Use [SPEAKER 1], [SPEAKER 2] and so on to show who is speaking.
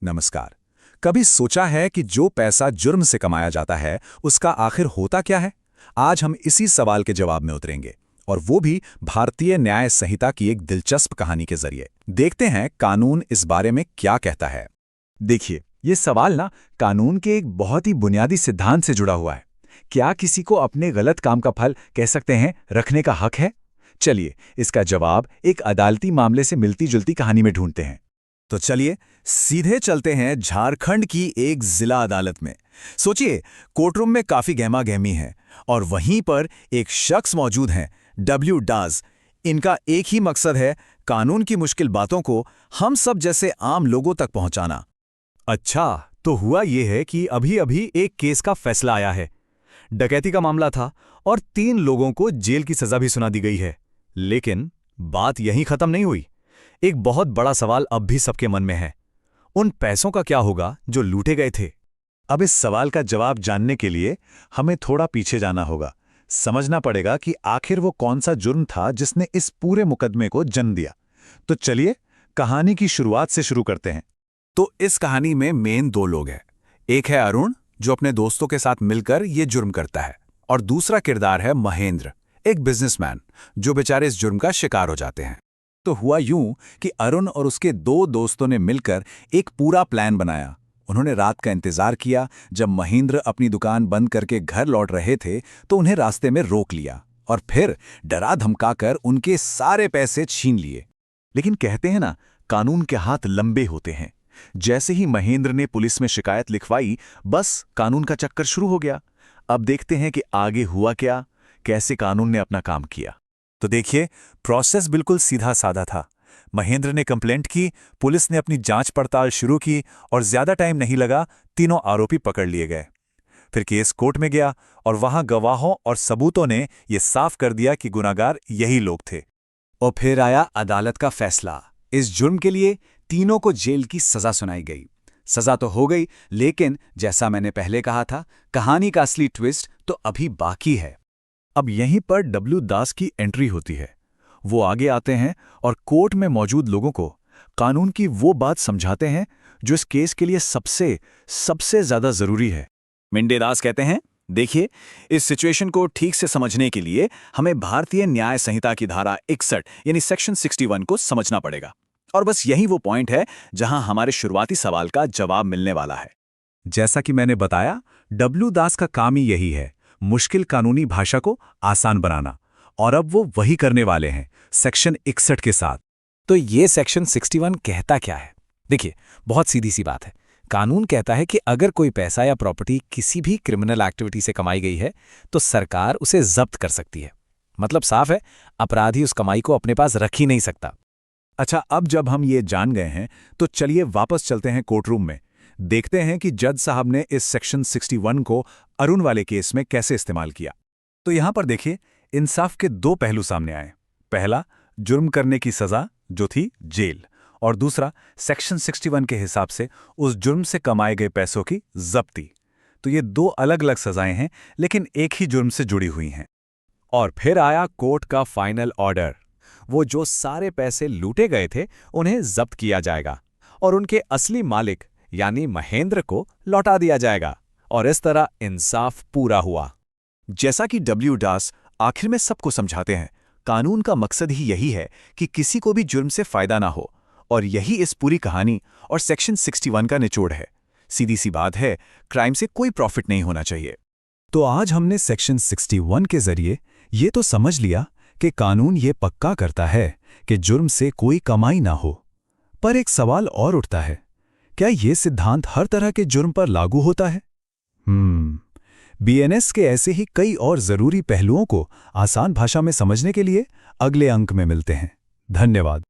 [SPEAKER 1] नमस्कार। कभी सोचा है कि जो पैसा जुर्म से कमाया जाता है उसका आखिर होता क्या है? आज हम इसी सवाल के जवाब में उतरेंगे, और वो भी भारतीय न्याय संहिता की एक दिलचस्प कहानी के जरिए। देखते हैं कानून इस बारे में क्या कहता है।
[SPEAKER 2] देखिए, ये सवाल ना कानून के एक बहुत ही बुनियादी सिद्धांत से जुड़ा हुआ है। क्या किसी को अपने गलत काम का फल कह सकते हैं रखने का हक है? चलिए, इसका जवाब एक अदालती मामले से मिलती जुलती कहानी में ढूंढते हैं।
[SPEAKER 1] तो चलिए सीधे चलते हैं झारखंड की एक जिला अदालत में। सोचिए, कोर्टरूम में काफी गहमा गहमी है और वहीं पर एक शख्स मौजूद हैं, डब्ल्यू दास। इनका एक ही मकसद है, कानून की मुश्किल बातों को हम सब जैसे आम लोगों तक पहुंचाना।
[SPEAKER 2] अच्छा, तो हुआ ये है कि अभी अभी एक केस का फैसला आया है। डकैती का मामला था और 3 लोगों को जेल की सजा भी सुना दी गई है। लेकिन बात यहीं खत्म नहीं हुई। एक बहुत बड़ा सवाल अब भी सबके मन में है। उन पैसों का क्या होगा जो लूटे गए थे?
[SPEAKER 3] अब इस सवाल का जवाब जानने के लिए हमें थोड़ा पीछे जाना होगा। समझना पड़ेगा कि आखिर वो कौन सा जुर्म था जिसने इस पूरे मुकदमे को जन्म दिया। तो चलिए कहानी की शुरुआत से शुरू करते हैं।
[SPEAKER 1] तो इस कहानी में मेन 2 लोग हैं। एक है अरुण, जो अपने दोस्तों के साथ मिलकर ये जुर्म करता है, और दूसरा किरदार है महेंद्र, एक बिजनेसमैन, जो बेचारे इस जुर्म का शिकार हो जाते हैं। तो हुआ यूं कि अरुण और उसके 2 दोस्तों ने मिलकर एक पूरा प्लान बनाया। उन्होंने रात का इंतजार किया। जब महेंद्र अपनी दुकान बंद करके घर लौट रहे थे तो उन्हें रास्ते में रोक लिया और फिर डरा धमकाकर उनके सारे पैसे छीन लिए।
[SPEAKER 3] लेकिन कहते हैं ना, कानून के हाथ लंबे होते हैं। जैसे ही महेंद्र ने पुलिस में शिकायत लिखवाई, बस कानून का चक्कर शुरू हो गया। अब देखते हैं कि आगे हुआ क्या, कैसे कानून ने अपना काम किया।
[SPEAKER 1] तो देखिए, प्रोसेस बिल्कुल सीधा साधा था। महेंद्र ने कंप्लेंट की, पुलिस ने अपनी जांच पड़ताल शुरू की और ज्यादा टाइम नहीं लगा, तीनों आरोपी पकड़ लिए गए। फिर केस कोर्ट में गया और वहां गवाहों और सबूतों ने यह साफ कर दिया कि गुनाहगार यही लोग थे।
[SPEAKER 2] और फिर आया अदालत का फैसला। इस जुर्म के लिए तीनों को जेल की सजा सुनाई गई। सजा तो हो गई, लेकिन जैसा मैंने पहले कहा था, कहानी का असली ट्विस्ट तो अभी बाकी है।
[SPEAKER 3] अब यहीं पर डब्ल्यू दास की एंट्री होती है। वो आगे आते हैं और कोर्ट में मौजूद लोगों को कानून की वो बात समझाते हैं जो इस केस के लिए सबसे ज्यादा जरूरी है।
[SPEAKER 1] मिंडे दास कहते हैं, देखिए, इस सिचुएशन को ठीक से समझने के लिए हमें भारतीय न्याय संहिता की धारा 61 यानी सेक्शन 61 को समझना पड़ेगा। और बस यही वो पॉइंट है जहां हमारे शुरुआती सवाल का जवाब मिलने वाला है।
[SPEAKER 3] जैसा कि मैंने बताया, डब्ल्यू दास का काम ही यही है, मुश्किल कानूनी भाषा को आसान बनाना। और अब वो वही करने वाले हैं सेक्शन 61 के साथ।
[SPEAKER 2] तो ये सेक्शन 61 कहता क्या है? देखिए, बहुत सीधी सी बात है। कानून कहता है कि अगर कोई पैसा या प्रॉपर्टी किसी भी क्रिमिनल एक्टिविटी से कमाई गई है तो सरकार उसे जब्त कर सकती है। मतलब साफ है, अपराधी उस कमाई को अपने पास रख ही नहीं सकता।
[SPEAKER 3] अच्छा, अब जब हम ये जान गए हैं तो चलिए वापस चलते हैं कोर्टरूम में। देखते हैं कि जज साहब ने इस सेक्शन 61 को अरुण वाले केस में कैसे इस्तेमाल किया। तो यहां पर देखिए, इंसाफ के 2 पहलू सामने आए। पहला, जुर्म करने की सजा जो थी जेल, और दूसरा सेक्शन 61 के हिसाब से उस जुर्म से कमाए गए पैसों की जब्ती। तो ये 2 अलग अलग सजाएं हैं, लेकिन एक ही जुर्म से जुड़ी हुई हैं।
[SPEAKER 2] और फिर आया कोर्ट का फाइनल ऑर्डर। वो जो सारे पैसे लूटे गए थे उन्हें जब्त किया जाएगा और उनके असली मालिक यानी महेंद्र को लौटा दिया जाएगा। और इस तरह इंसाफ पूरा हुआ।
[SPEAKER 3] जैसा कि डब्ल्यू दास आखिर में सबको समझाते हैं, कानून का मकसद ही यही है कि किसी को भी जुर्म से फायदा ना हो। और यही इस पूरी कहानी और सेक्शन 61 का निचोड़ है। सीधी सी बात है, क्राइम से कोई प्रॉफिट नहीं होना चाहिए।
[SPEAKER 1] तो आज हमने सेक्शन 61 के जरिए ये तो समझ लिया कि कानून ये पक्का करता है कि जुर्म से कोई कमाई ना हो। पर एक सवाल और उठता है, क्या ये सिद्धांत हर तरह के जुर्म पर लागू होता है? बीएनएस के ऐसे ही कई और जरूरी पहलुओं को आसान भाषा में समझने के लिए अगले अंक में मिलते हैं। धन्यवाद।